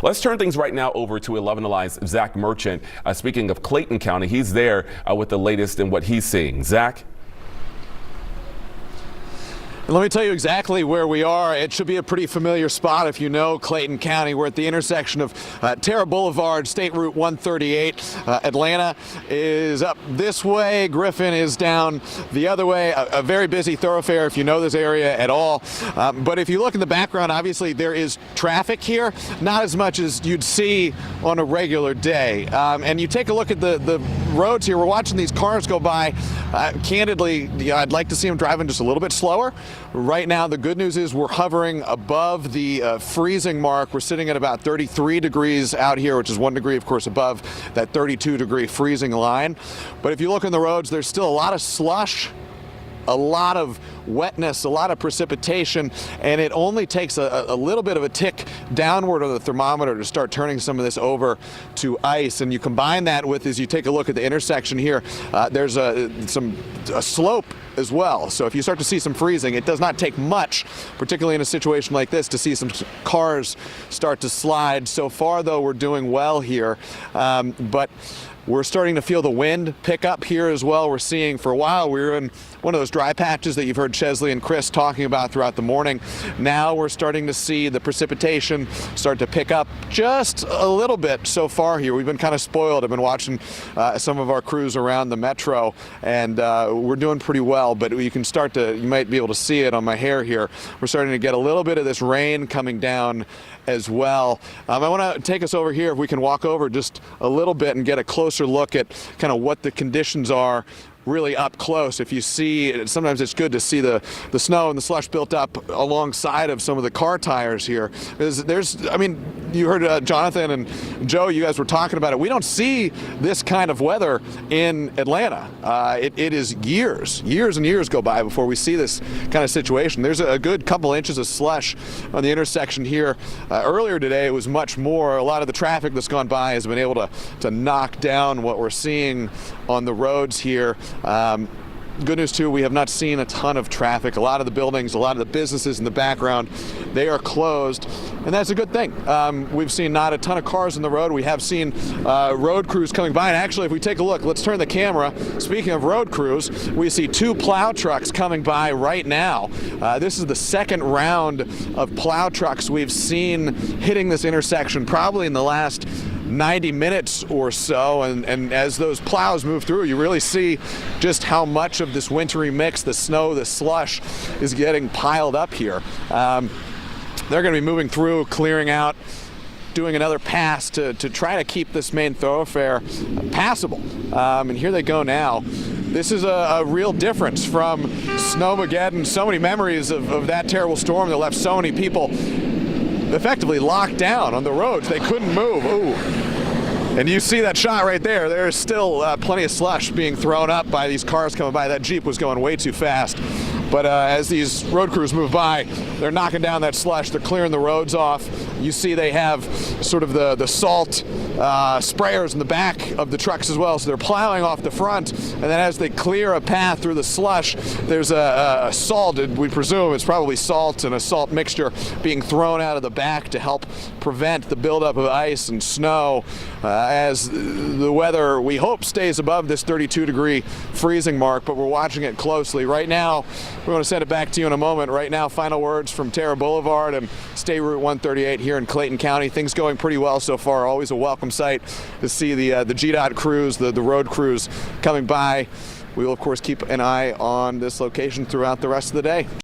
Let's turn things right now over to 11 Alive's Zach Merchant. Speaking of Clayton County, he's there with the latest in what he's seeing. Zach? Let me tell you exactly where we are. It should be a pretty familiar spot if you know Clayton County. We're at the intersection of Tara Boulevard, State Route 138. Atlanta is up this way. Griffin is down the other way. A very busy thoroughfare if you know this area at all. But if you look in the background, obviously there is traffic here, not as much as you'd see on a regular day. And you take a look at the roads here. We're watching these cars go by. Candidly, I'd like to see them driving just a little bit slower. Right now, the good news is we're hovering above the freezing mark. We're sitting at about 33 degrees out here, which is 1 degree, of course, above that 32-degree freezing line. But if you look on the roads, there's still a lot of slush, a lot of wetness, a lot of precipitation, and it only takes a little bit of a tick downward on the thermometer to start turning some of this over to ice. And you combine that with, as you take a look at the intersection here, there's a slope as well. So if you start to see some freezing, it does not take much, particularly in a situation like this, to see some cars start to slide. So far, though, we're doing well here, but we're starting to feel the wind pick up here as well. We're seeing, for a while, we were in one of those dry patches that you've heard Chesley and Chris talking about throughout the morning. Now we're starting to see the precipitation start to pick up just a little bit so far here. We've been kind of spoiled. I've been watching some of our crews around the metro, and we're doing pretty well, but you might be able to see it on my hair here. We're starting to get a little bit of this rain coming down as well. I want to take us over here, if we can walk over just a little bit and get a closer look at kind of what the conditions are really up close. If you see, sometimes it's good to see the snow and the slush built up alongside of some of the car tires here. I mean, you heard Jonathan and Joe, you guys were talking about it. We don't see this kind of weather in Atlanta. It is years and years go by before we see this kind of situation. There's a good couple inches of slush on the intersection here. Earlier today, it was much more. A lot of the traffic that's gone by has been able to knock down what we're seeing on the roads here. Good news too, we have not seen a ton of traffic. A lot of the buildings, a lot of the businesses in the background, they are closed, and that's a good thing. We've seen not a ton of cars on the road. We have seen road crews coming by, and actually, if we take a look, let's turn the camera. Speaking of road crews, we see 2 plow trucks coming by right now. This is the second round of plow trucks we've seen hitting this intersection probably in the last 90 minutes or so, and as those plows move through, you really see just how much of this wintry mix, the snow, the slush, is getting piled up here. They're going to be moving through, clearing out, doing another pass to try to keep this main thoroughfare passable. And here they go now. This is a real difference from Snowmageddon. So many memories of that terrible storm that left so many people effectively locked down on the roads. They couldn't move. Ooh. And you see that shot right there. There's still plenty of slush being thrown up by these cars coming by. That Jeep was going way too fast. But as these road crews move by, they're knocking down that slush. They're clearing the roads off. You see they have sort of the salt sprayers in the back of the trucks as well. So they're plowing off the front. And then as they clear a path through the slush, there's a salt, we presume it's probably salt and a salt mixture being thrown out of the back to help prevent the buildup of ice and snow as the weather, we hope, stays above this 32-degree freezing mark, but we're watching it closely. Right now, we're going to send it back to you in a moment. Right now, final words from Tara Boulevard and State Route 138 here in Clayton County. Things going pretty well so far. Always a welcome sight to see the GDOT crews, the road crews coming by. We will, of course, keep an eye on this location throughout the rest of the day.